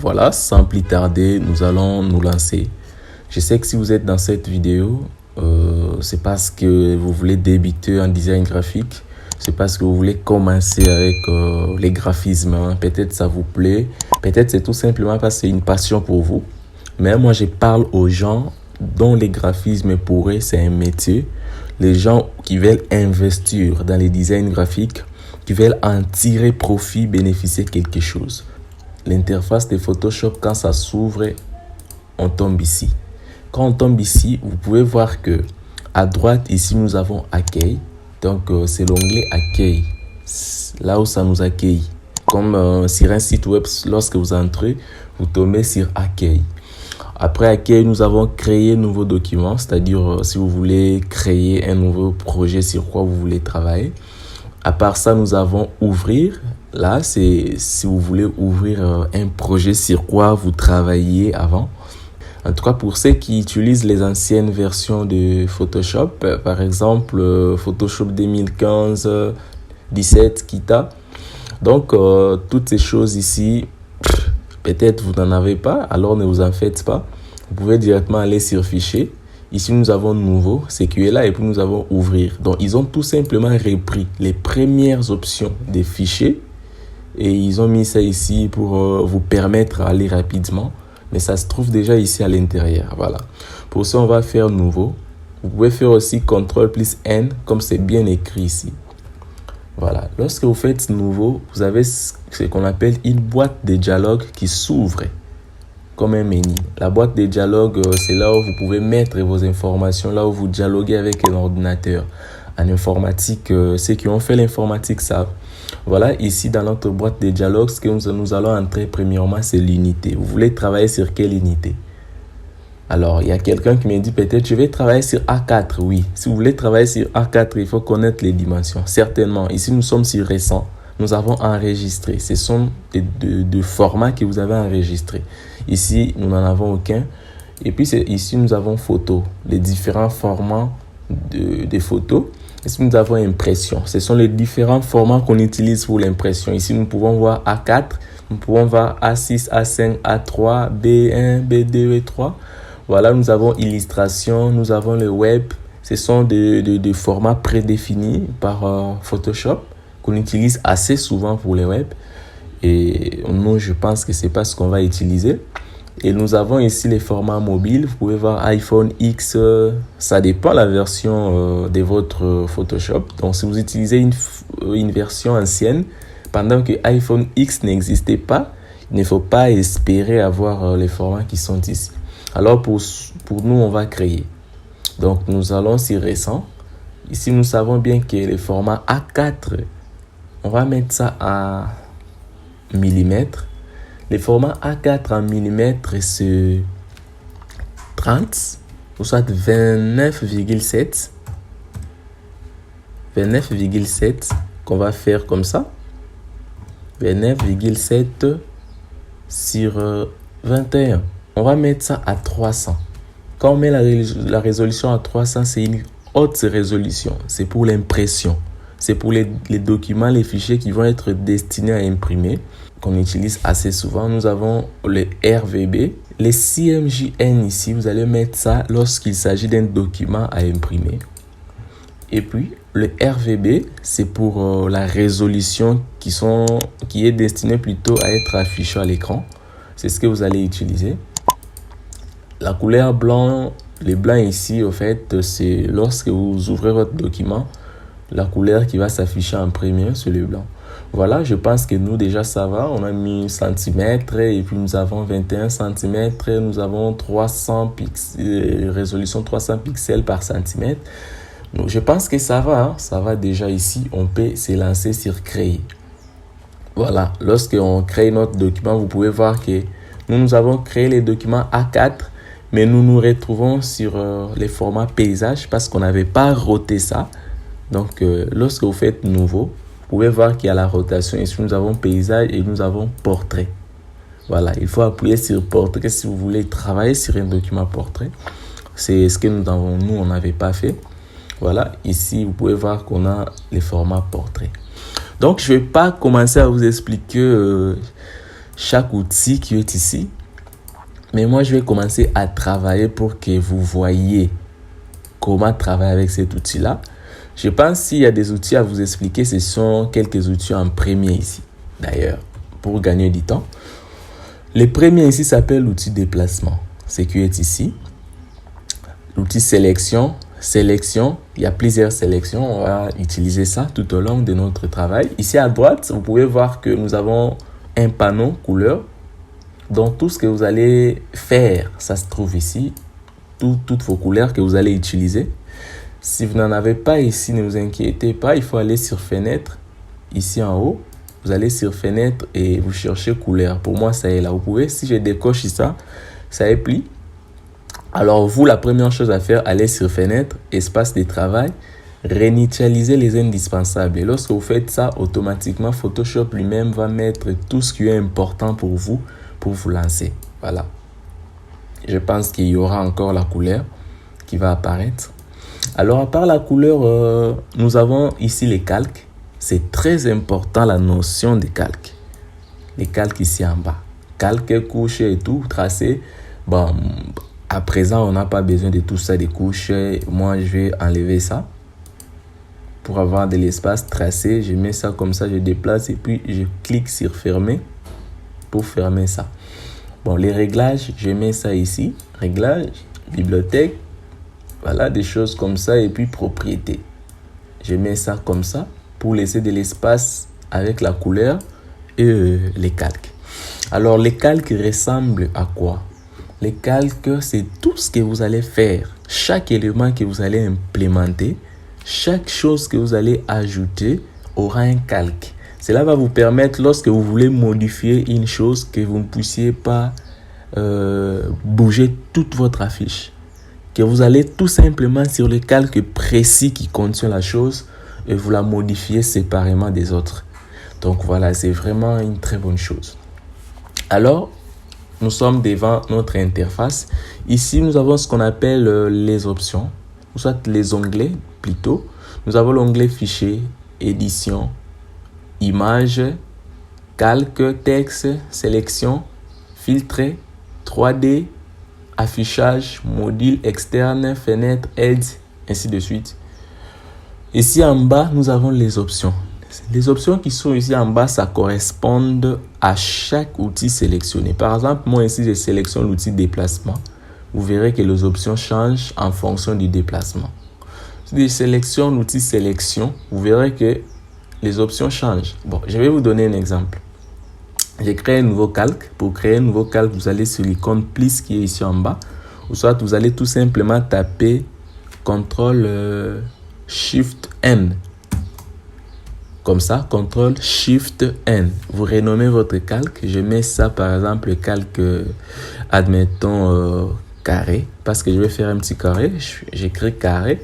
Voilà, sans plus tarder, nous allons nous lancer. Je sais que si vous êtes dans cette vidéo, c'est parce que vous voulez débuter en design graphique. C'est parce que vous voulez commencer avec les graphismes. Hein. Peut-être ça vous plaît. Peut-être c'est tout simplement parce que c'est une passion pour vous. Mais moi, je parle aux gens dont les graphismes pour eux, c'est un métier. Les gens qui veulent investir dans les designs graphiques, qui veulent en tirer profit, bénéficier de quelque chose. L'interface de Photoshop, quand ça s'ouvre, on tombe ici. Quand on tombe ici, vous pouvez voir que à droite, ici, nous avons Accueil. Donc, c'est l'onglet Accueil, là où ça nous accueille. Comme sur un site web, lorsque vous entrez, vous tombez sur Accueil. Après Accueil, nous avons créé un nouveau document, c'est-à-dire si vous voulez créer un nouveau projet sur quoi vous voulez travailler. À part ça, nous avons Ouvrir. Là, c'est si vous voulez ouvrir un projet sur quoi vous travailliez avant. En tout cas, pour ceux qui utilisent les anciennes versions de Photoshop, par exemple Photoshop 2015, 17, Kita. Donc, toutes ces choses ici, peut-être vous n'en avez pas, alors ne vous en faites pas. Vous pouvez directement aller sur Fichier. Ici, nous avons Nouveau, c'est qui est là, et puis nous avons Ouvrir. Donc, ils ont tout simplement repris les premières options des fichiers et ils ont mis ça ici pour vous permettre d'aller rapidement. Mais ça se trouve déjà ici à l'intérieur. Voilà. Pour ça, on va faire Nouveau. Vous pouvez faire aussi CTRL plus N, comme c'est bien écrit ici. Voilà. Lorsque vous faites Nouveau, vous avez ce qu'on appelle une boîte de dialogue qui s'ouvre comme un menu. La boîte de dialogue, c'est là où vous pouvez mettre vos informations, là où vous dialoguez avec un ordinateur. En informatique, ceux qui ont fait l'informatique savent. Voilà, ici dans notre boîte de dialogue, ce que nous allons entrer premièrement, c'est l'unité. Vous voulez travailler sur quelle unité? Alors, il y a quelqu'un qui me dit peut-être je vais travailler sur A4. Oui, si vous voulez travailler sur A4, il faut connaître les dimensions. Certainement, ici nous sommes sur récent. Nous avons enregistré. Ce sont des formats que vous avez enregistrés. Ici, nous n'en avons aucun. Et puis, ici, nous avons photo. Les différents formats de photos. Ici, nous avons impression. Ce sont les différents formats qu'on utilise pour l'impression. Ici, nous pouvons voir A4. Nous pouvons voir A6, A5, A3, B1, B2 et 3. Voilà, nous avons illustration. Nous avons le web. Ce sont des formats prédéfinis par Photoshop qu'on utilise assez souvent pour les web. Et nous, je pense que c'est pas ce qu'on va utiliser. Et nous avons ici les formats mobiles. Vous pouvez voir iPhone X, ça dépend de la version de votre Photoshop. Donc, si vous utilisez une version ancienne, pendant que iPhone X n'existait pas, il ne faut pas espérer avoir les formats qui sont ici. Alors, pour nous, on va créer. Donc, nous allons sur récent. Ici, nous savons bien que le format A4, on va mettre ça à millimètres. Le format A4 en millimètres, c'est 30 ou soit 29,7. 29,7 qu'on va faire comme ça. 29,7 sur 21. On va mettre ça à 300. Quand on met la résolution à 300, c'est une haute résolution. C'est pour l'impression. C'est pour les documents, les fichiers qui vont être destinés à imprimer, qu'on utilise assez souvent. Nous avons le RVB. Les CMJN ici, vous allez mettre ça lorsqu'il s'agit d'un document à imprimer. Et puis, le RVB, c'est pour la résolution qui est destinée plutôt à être affichée à l'écran. C'est ce que vous allez utiliser. La couleur blanc, les blancs ici, au fait, c'est lorsque vous ouvrez votre document, la couleur qui va s'afficher en premier, c'est le blanc. Voilà, je pense que nous, déjà, ça va. On a mis centimètres et puis nous avons 21 cm. Nous avons 300 pixels, résolution 300 pixels par centimètre. Donc, je pense que ça va. Hein? Ça va déjà ici. On peut se lancer sur créer. Voilà, lorsqu'on crée notre document, vous pouvez voir que nous avons créé les documents A4, mais nous nous retrouvons sur les formats paysage parce qu'on n'avait pas roté ça. Donc, lorsque vous faites nouveau, vous pouvez voir qu'il y a la rotation. Ici, nous avons paysage et nous avons portrait. Voilà, il faut appuyer sur portrait si vous voulez travailler sur un document portrait. C'est ce que on n'avait pas fait. Voilà, ici, vous pouvez voir qu'on a les formats portrait. Donc, je ne vais pas commencer à vous expliquer chaque outil qui est ici. Mais moi, je vais commencer à travailler pour que vous voyez comment travailler avec cet outil-là. Je pense s'il y a des outils à vous expliquer, ce sont quelques outils en premier ici. D'ailleurs, pour gagner du temps. Le premier ici s'appelle l'outil déplacement. Ce qui est ici. L'outil sélection. Sélection, il y a plusieurs sélections. On va utiliser ça tout au long de notre travail. Ici à droite, vous pouvez voir que nous avons un panneau couleur. Donc, tout ce que vous allez faire, ça se trouve ici. Toutes vos couleurs que vous allez utiliser. Si vous n'en avez pas ici, ne vous inquiétez pas. Il faut aller sur fenêtre, ici en haut. Vous allez sur fenêtre et vous cherchez couleur. Pour moi, ça est là. Vous pouvez, si je décoche ça, ça est pris. Alors, vous, la première chose à faire, allez sur fenêtre, espace de travail, réinitialiser les indispensables. Et lorsque vous faites ça, automatiquement, Photoshop lui-même va mettre tout ce qui est important pour vous lancer. Voilà. Je pense qu'il y aura encore la couleur qui va apparaître. Alors, à part la couleur, nous avons ici les calques. C'est très important la notion des calques. Les calques ici en bas. Calque, couche et tout, tracé. Bon, à présent, on n'a pas besoin de tout ça, des couches. Moi, je vais enlever ça. Pour avoir de l'espace tracé, je mets ça comme ça, je déplace et puis je clique sur fermer pour fermer ça. Bon, les réglages, je mets ça ici. Réglages, bibliothèque. Voilà, des choses comme ça. Et puis, propriété. Je mets ça comme ça pour laisser de l'espace avec la couleur et les calques. Alors, les calques ressemblent à quoi? Les calques, c'est tout ce que vous allez faire. Chaque élément que vous allez implémenter, chaque chose que vous allez ajouter aura un calque. Cela va vous permettre, lorsque vous voulez modifier une chose, que vous ne puissiez pas bouger toute votre affiche. Que vous allez tout simplement sur le calque précis qui contient la chose et vous la modifiez séparément des autres. Donc voilà, c'est vraiment une très bonne chose. Alors, nous sommes devant notre interface. Ici, nous avons ce qu'on appelle les options, ou soit les onglets plutôt. Nous avons l'onglet fichier, édition, image, calque, texte, sélection, filtre, 3D, affichage, module externe, fenêtre, aide, ainsi de suite. Ici en bas, nous avons les options. Les options qui sont ici en bas, ça correspond à chaque outil sélectionné. Par exemple, moi ici, je sélectionne l'outil déplacement. Vous verrez que les options changent en fonction du déplacement. Si je sélectionne l'outil sélection, vous verrez que les options changent. Bon, je vais vous donner un exemple. J'ai créé un nouveau calque. Pour créer un nouveau calque, vous allez sur l'icône plus qui est ici en bas. Ou soit vous allez tout simplement taper CTRL SHIFT N. Comme ça, CTRL SHIFT N. Vous renommez votre calque. Je mets ça par exemple calque, admettons, carré. Parce que je vais faire un petit carré. J'écris carré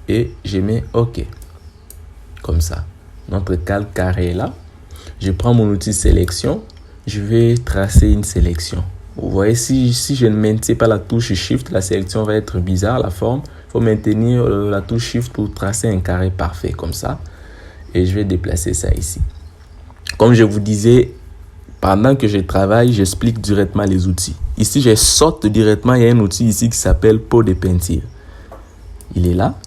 et je mets OK. Comme ça. Notre calque carré est là. Je prends mon outil sélection. Je vais tracer une sélection. Vous voyez, si je ne maintiens pas la touche Shift, la sélection va être bizarre, la forme. Il faut maintenir la touche Shift pour tracer un carré parfait comme ça. Et je vais déplacer ça ici. Comme je vous disais, pendant que je travaille, j'explique directement les outils. Ici, je saute directement. Il y a un outil ici qui s'appelle pot de peinture. Il est là.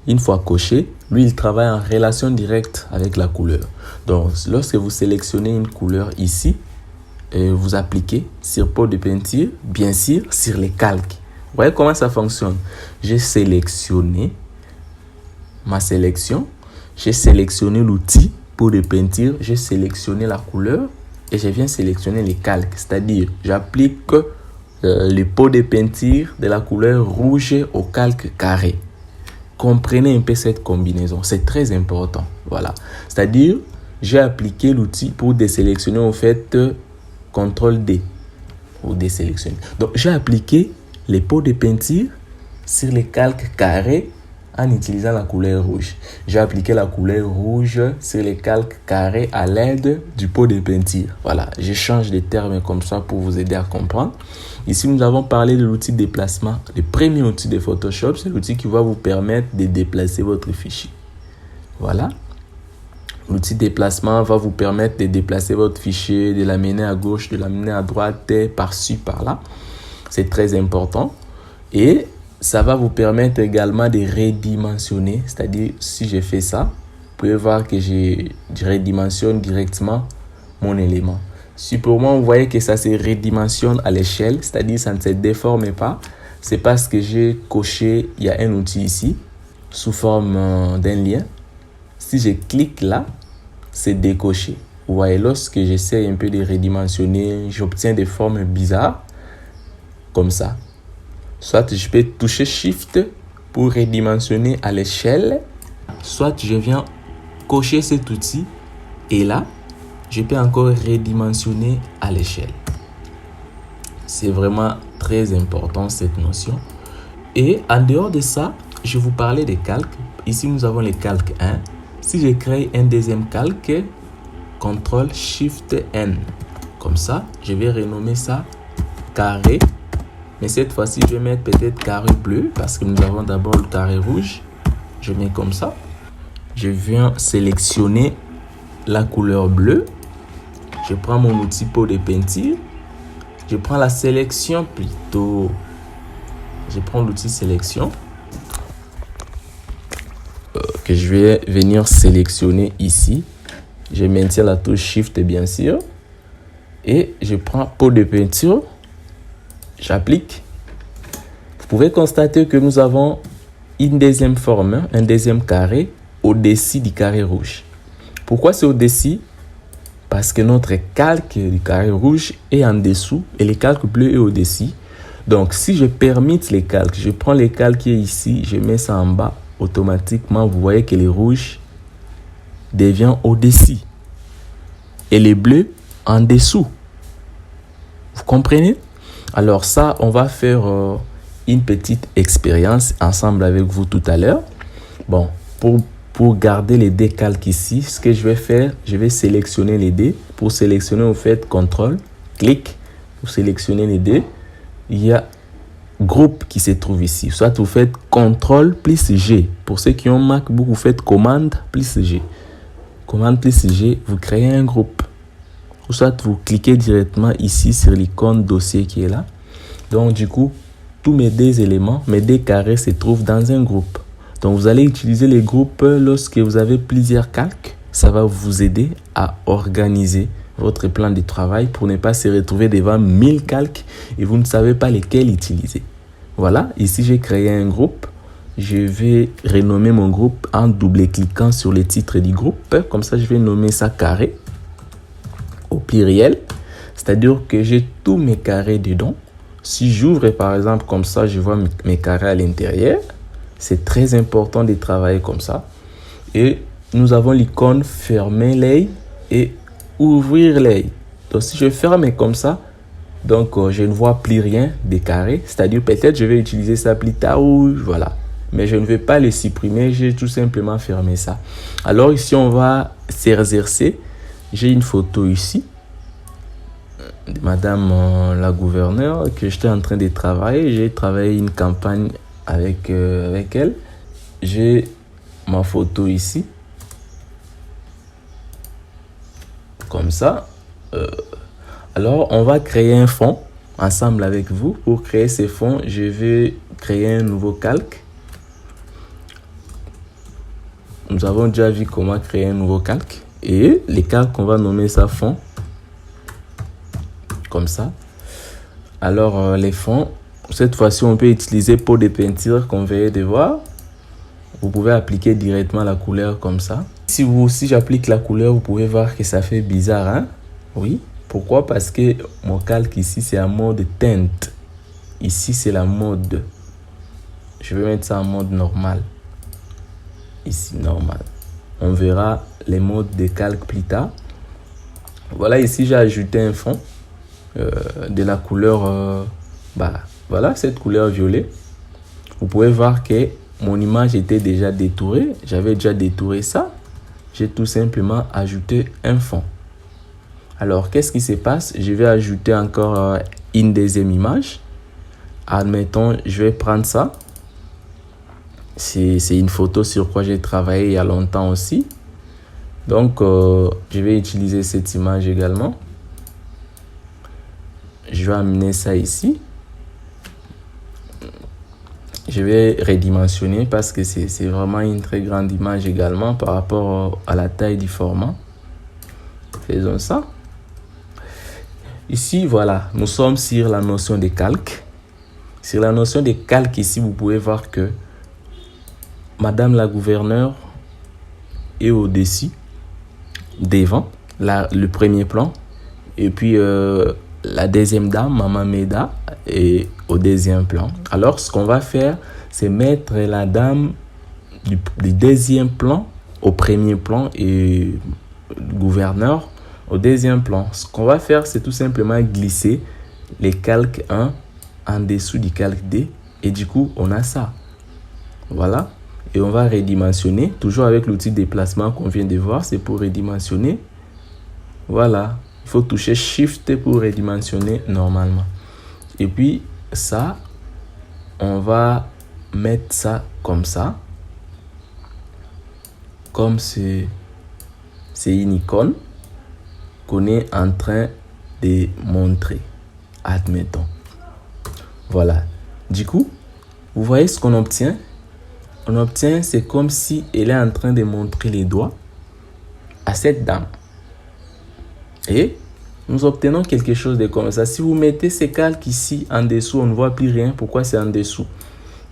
Une fois coché, lui, il travaille en relation directe avec la couleur. Donc, lorsque vous sélectionnez une couleur ici, vous appliquez sur pot de peinture, bien sûr, sur les calques. Vous voyez comment ça fonctionne? J'ai sélectionné ma sélection. J'ai sélectionné l'outil pot de peinture. J'ai sélectionné la couleur et je viens sélectionner les calques. C'est-à-dire, j'applique le pot de peinture de la couleur rouge au calque carré. Comprenez un peu cette combinaison, c'est très important. Voilà, c'est-à-dire, j'ai appliqué l'outil pour désélectionner au fait CTRL D pour désélectionner. Donc, j'ai appliqué les pots de peinture sur les calques carrés en utilisant la couleur rouge. J'ai appliqué la couleur rouge sur les calques carrés à l'aide du pot de peinture. Voilà, je change les termes comme ça pour vous aider à comprendre. Ici, nous avons parlé de l'outil déplacement. Le premier outil de Photoshop, c'est l'outil qui va vous permettre de déplacer votre fichier. Voilà. L'outil déplacement va vous permettre de déplacer votre fichier, de l'amener à gauche, de l'amener à droite, par-ci, par-là. C'est très important. Et ça va vous permettre également de redimensionner. C'est-à-dire, si je fais ça, vous pouvez voir que je redimensionne directement mon élément. Si pour moi, vous voyez que ça se redimensionne à l'échelle, c'est-à-dire ça ne se déforme pas, c'est parce que j'ai coché, il y a un outil ici, sous forme d'un lien. Si je clique là, c'est décoché. Vous voyez, lorsque j'essaie un peu de redimensionner, j'obtiens des formes bizarres, comme ça. Soit je peux toucher Shift pour redimensionner à l'échelle, soit je viens cocher cet outil et là, je peux encore redimensionner à l'échelle. C'est vraiment très important cette notion. Et en dehors de ça, je vous parlais des calques. Ici, nous avons les calques 1. Si je crée un deuxième calque, CTRL SHIFT N. Comme ça, je vais renommer ça carré. Mais cette fois-ci, je vais mettre peut-être carré bleu parce que nous avons d'abord le carré rouge. Je mets comme ça. Je viens sélectionner la couleur bleue. Je prends mon outil pot de peinture. Je prends la sélection plutôt. Je prends l'outil sélection. Que je vais venir sélectionner ici. Je maintiens la touche Shift bien sûr. Et je prends pot de peinture. J'applique. Vous pouvez constater que nous avons une deuxième forme, un deuxième carré au-dessus du carré rouge. Pourquoi c'est au-dessus? Parce que notre calque du carré rouge est en dessous et le calque bleu est au-dessus. Donc, si je permette les calques, je prends les calques qui est ici, je mets ça en bas, automatiquement, vous voyez que le rouge devient au-dessus et le bleu en dessous. Vous comprenez? Alors ça, on va faire une petite expérience ensemble avec vous tout à l'heure. Bon, pour garder les dés calques ici, ce que je vais faire, je vais sélectionner les dés. Pour sélectionner, vous faites CTRL, clic, vous sélectionnez les dés. Il y a groupe qui se trouve ici. Soit vous faites CTRL plus G. Pour ceux qui ont MacBook, vous faites commande plus G. Commande plus G, vous créez un groupe. Ou soit vous cliquez directement ici sur l'icône dossier qui est là. Donc du coup, tous mes deux éléments, mes deux carrés se trouvent dans un groupe. Donc vous allez utiliser les groupes lorsque vous avez plusieurs calques. Ça va vous aider à organiser votre plan de travail pour ne pas se retrouver devant 1000 calques et vous ne savez pas lesquels utiliser. Voilà, ici j'ai créé un groupe. Je vais renommer mon groupe en double-cliquant sur le titre du groupe. Comme ça, je vais nommer ça carré au pluriel. C'est-à-dire que j'ai tous mes carrés dedans. Si j'ouvre par exemple comme ça, je vois mes carrés à l'intérieur. C'est très important de travailler comme ça. Et nous avons l'icône fermer l'œil et ouvrir l'œil. Donc si je ferme comme ça, donc je ne vois plus rien des carrés. C'est-à-dire peut-être je vais utiliser ça plus tard ou voilà. Mais je ne vais pas les supprimer, j'ai tout simplement fermé ça. Alors ici on va s'exercer. J'ai une photo ici de Madame la gouverneure que j'étais en train de travailler. J'ai travaillé une campagne avec elle. J'ai ma photo ici. Comme ça. Alors, on va créer un fond ensemble avec vous. Pour créer ces fonds, je vais créer un nouveau calque. Nous avons déjà vu comment créer un nouveau calque. Et les calques, on va nommer ça fond. Comme ça. Alors, les fonds, cette fois-ci, on peut utiliser pot de peinture qu'on vient de voir. Vous pouvez appliquer directement la couleur comme ça. Si j'applique la couleur, vous pouvez voir que ça fait bizarre, hein? Oui. Pourquoi? Parce que mon calque ici, c'est en mode teinte. Ici, c'est la mode. Je vais mettre ça en mode normal. Ici, normal. On verra les modes de calque plus tard. Voilà, ici, j'ai ajouté un fond de la couleur... voilà, cette couleur violet. Vous pouvez voir que mon image était déjà détourée. J'avais déjà détouré ça. J'ai tout simplement ajouté un fond. Alors, qu'est-ce qui se passe? Je vais ajouter encore une deuxième image. Admettons, je vais prendre ça. C'est une photo sur quoi j'ai travaillé il y a longtemps aussi. Donc, je vais utiliser cette image également. Je vais amener ça ici. Je vais redimensionner parce que c'est vraiment une très grande image également par rapport à la taille du format. Faisons ça. Ici, voilà, nous sommes sur la notion de calque. Sur la notion de calque, ici, vous pouvez voir que Madame la gouverneure est au-dessus, devant, le premier plan. Et puis, la deuxième dame, Maman Meda, est au deuxième plan. Alors, ce qu'on va faire, c'est mettre la dame du deuxième plan au premier plan et le gouverneur au deuxième plan. Ce qu'on va faire, c'est tout simplement glisser les calques 1 en dessous du calque D. Et du coup, on a ça. Voilà. Et on va redimensionner, toujours avec l'outil de déplacement qu'on vient de voir. C'est pour redimensionner. Voilà. Il faut toucher Shift pour redimensionner normalement. Et puis, ça, on va mettre ça comme ça. Comme c'est une icône qu'on est en train de montrer. Admettons. Voilà. Du coup, vous voyez ce qu'on obtient? On obtient, c'est comme si elle est en train de montrer les doigts à cette dame. Et nous obtenons quelque chose de comme ça. Si vous mettez ces calques ici en dessous, on ne voit plus rien. Pourquoi c'est en dessous?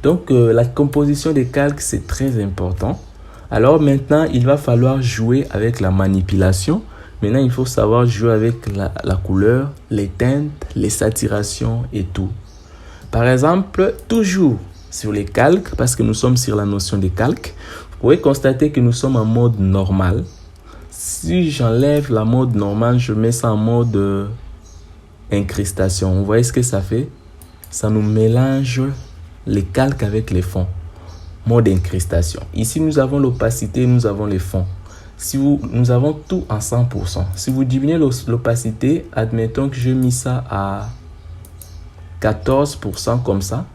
Donc, la composition des calques, c'est très important. Alors maintenant, il va falloir jouer avec la manipulation. Maintenant, il faut savoir jouer avec la couleur, les teintes, les saturations et tout. Par exemple, toujours sur les calques, parce que nous sommes sur la notion des calques, vous pouvez constater que nous sommes en mode normal. Si j'enlève la mode normale, je mets ça en mode incrustation. Vous voyez ce que ça fait? Ça nous mélange les calques avec les fonds. Mode incrustation. Ici, nous avons l'opacité, nous avons les fonds. Nous avons tout à 100%. Si vous diminuez l'opacité, admettons que je mis ça à 14% comme ça.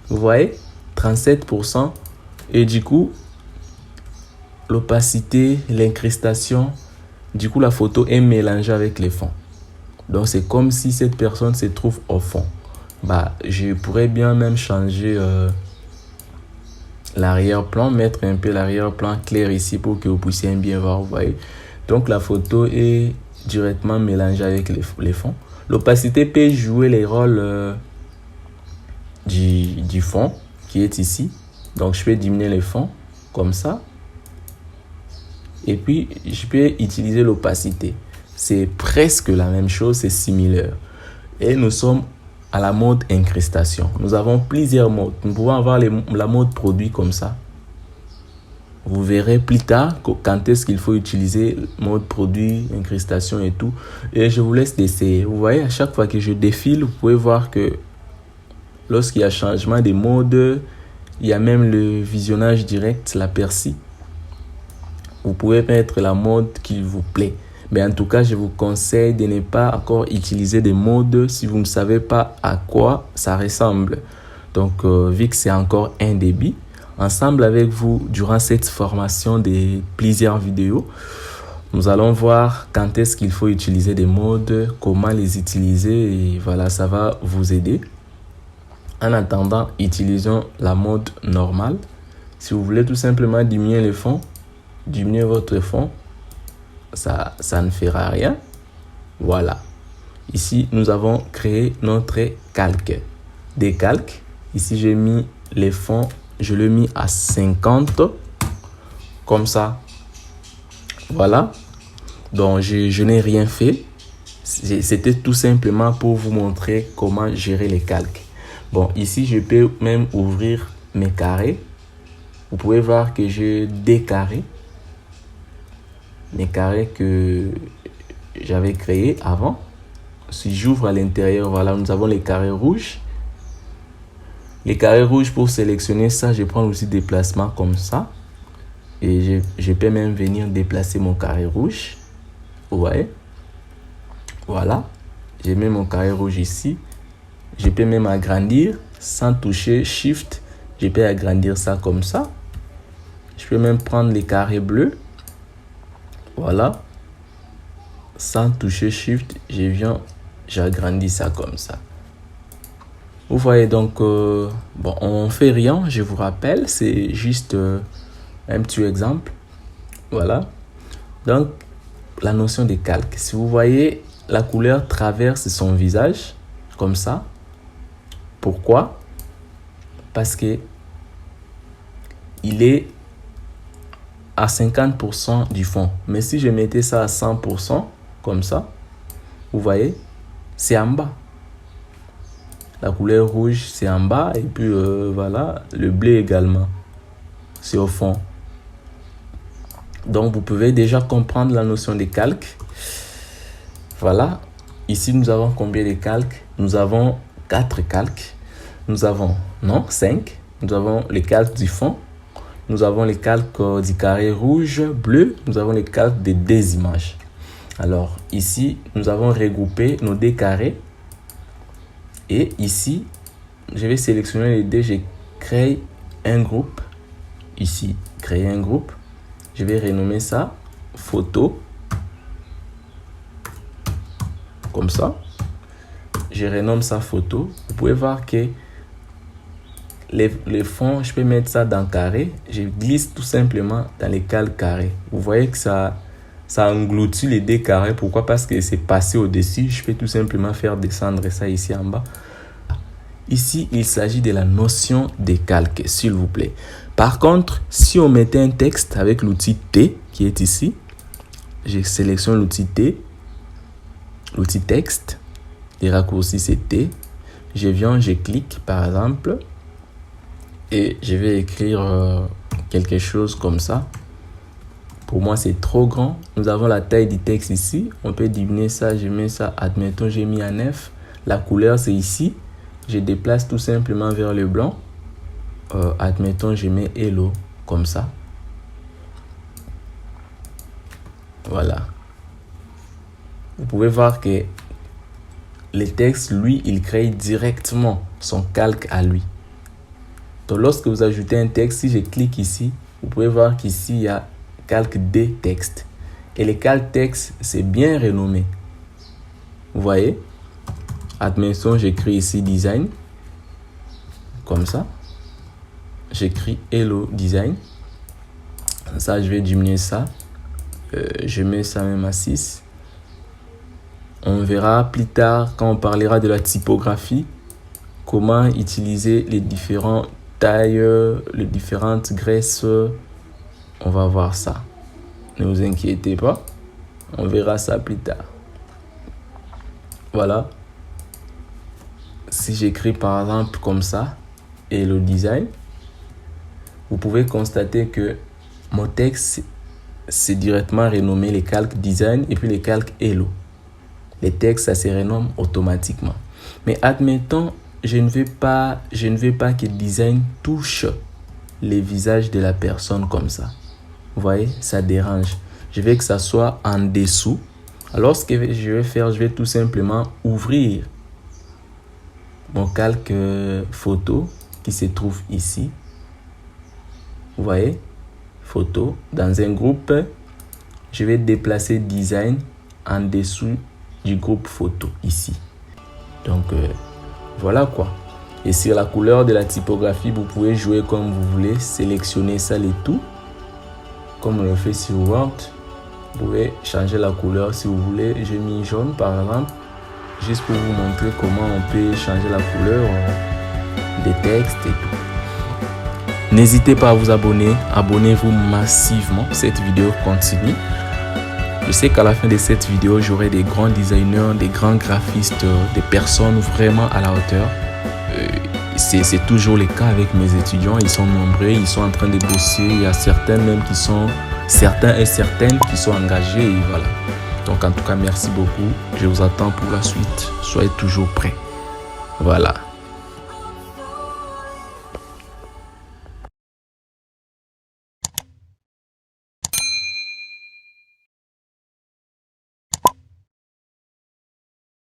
Vous voyez? 37%. Et du coup, l'opacité, l'incrustation, du coup, la photo est mélangée avec les fonds. Donc, c'est comme si cette personne se trouve au fond. Je pourrais bien même changer l'arrière-plan, mettre un peu l'arrière-plan clair ici pour que vous puissiez bien voir, vous voyez. Donc, la photo est directement mélangée avec les fonds. L'opacité peut jouer les rôles du fond qui est ici. Donc, je peux diminuer les fonds comme ça. Et puis, je peux utiliser l'opacité. C'est presque la même chose, c'est similaire. Et nous sommes à la mode incrustation. Nous avons plusieurs modes. Nous pouvons avoir la mode produit comme ça. Vous verrez plus tard quand est-ce qu'il faut utiliser mode produit, incrustation et tout. Et je vous laisse d'essayer. Vous voyez, à chaque fois que je défile, vous pouvez voir que lorsqu'il y a changement de mode, il y a même le visionnage direct, l'aperçu. Vous pouvez mettre la mode qui vous plaît. Mais en tout cas, je vous conseille de ne pas encore utiliser des modes si vous ne savez pas à quoi ça ressemble. Donc, vu que c'est encore un début, ensemble avec vous, durant cette formation de plusieurs vidéos, nous allons voir quand est-ce qu'il faut utiliser des modes, comment les utiliser et voilà, ça va vous aider. En attendant, utilisons la mode normale. Si vous voulez tout simplement diminuer les fonds, diminuer votre fond, ça ne fera rien. Voilà. Ici, nous avons créé notre calque. Des calques. Ici, j'ai mis les fonds. Je l'ai mis à 50. Comme ça. Voilà. Donc, je n'ai rien fait. C'était tout simplement pour vous montrer comment gérer les calques. Bon, ici, je peux même ouvrir mes carrés. Vous pouvez voir que j'ai des carrés. Les carrés que j'avais créés avant. Si j'ouvre à l'intérieur, voilà, nous avons les carrés rouges. Les carrés rouges, pour sélectionner ça, je prends aussi déplacement comme ça. Et je peux même venir déplacer mon carré rouge. Vous voyez? Voilà. J'ai mis mon carré rouge ici. Je peux même agrandir sans toucher Shift. Je peux agrandir ça comme ça. Je peux même prendre les carrés bleus. Voilà. Sans toucher Shift, j'agrandis ça comme ça. Vous voyez donc, bon, on fait rien, je vous rappelle, c'est juste un petit exemple. Voilà. Donc, la notion de calque. Si vous voyez, la couleur traverse son visage, comme ça. Pourquoi? Parce que il est à 50% du fond. Mais si je mettais ça à 100%, comme ça, vous voyez, c'est en bas. La couleur rouge, c'est en bas. Et puis, voilà, le bleu également, c'est au fond. Donc, vous pouvez déjà comprendre la notion de calque. Voilà. Ici, nous avons combien de calques? Nous avons 4 calques. Nous avons, non, 5. Nous avons les calques du fond. Nous avons les calques du carré rouge, bleu. Nous avons les calques des 2 images. Alors, ici, nous avons regroupé nos 2 carrés. Et ici, je vais sélectionner les 2. Je crée un groupe. Ici, créer un groupe. Je vais renommer ça photo. Comme ça. Je renomme ça photo. Vous pouvez voir que les fonds, je peux mettre ça dans carré. Je glisse tout simplement dans les calques carrés. Vous voyez que ça engloutit les 2 carrés. Pourquoi? Parce que c'est passé au-dessus. Je peux tout simplement faire descendre ça ici en bas. Ici, il s'agit de la notion de calque, s'il vous plaît. Par contre, si on mettait un texte avec l'outil T qui est ici, je sélectionne l'outil T, l'outil texte, les raccourcis c'est T. Je viens, je clique par exemple et je vais écrire quelque chose comme ça. Pour moi, c'est trop grand. Nous avons la taille du texte ici. On peut diminuer ça. Je mets ça. Admettons, j'ai mis en F. La couleur, c'est ici. Je déplace tout simplement vers le blanc. Admettons, je mets Hello. Comme ça. Voilà. Vous pouvez voir que le texte, lui, il crée directement son calque à lui. Donc, lorsque vous ajoutez un texte, si je clique ici, vous pouvez voir qu'ici, il y a calque des textes. Et les calques texte, c'est bien renommé. Vous voyez? Admettons, j'écris ici design. Comme ça. J'écris Hello Design. Ça, je vais diminuer ça. Je mets ça même à 6. On verra plus tard, quand on parlera de la typographie, comment utiliser les différentes tailles, les différentes graisses. On va voir ça. Ne vous inquiétez pas. On verra ça plus tard. Voilà. Si j'écris par exemple comme ça, Hello Design, vous pouvez constater que mon texte, c'est directement renommé les calques design et puis les calques Hello. Les textes, ça se renomme automatiquement. Mais admettons, je ne veux pas que design touche les visages de la personne comme ça. Vous voyez, ça dérange. Je veux que ça soit en dessous. Alors, ce que je vais faire, je vais tout simplement ouvrir mon calque photo qui se trouve ici. Vous voyez, photo. Dans un groupe, je vais déplacer design en dessous du groupe photo ici. Donc, voilà quoi. Et sur la couleur de la typographie, vous pouvez jouer comme vous voulez. Sélectionner ça et tout. Comme on le fait sur Word. Vous pouvez changer la couleur si vous voulez. J'ai mis jaune par exemple. Juste pour vous montrer comment on peut changer la couleur des textes et tout. N'hésitez pas à vous abonner. Abonnez-vous massivement. Cette vidéo continue. Je sais qu'à la fin de cette vidéo, j'aurai des grands designers, des grands graphistes, des personnes vraiment à la hauteur. C'est toujours le cas avec mes étudiants. Ils sont nombreux, ils sont en train de bosser. Il y a certains même qui sont, certains et certaines qui sont engagés. Et voilà. Donc en tout cas, merci beaucoup. Je vous attends pour la suite. Soyez toujours prêts. Voilà.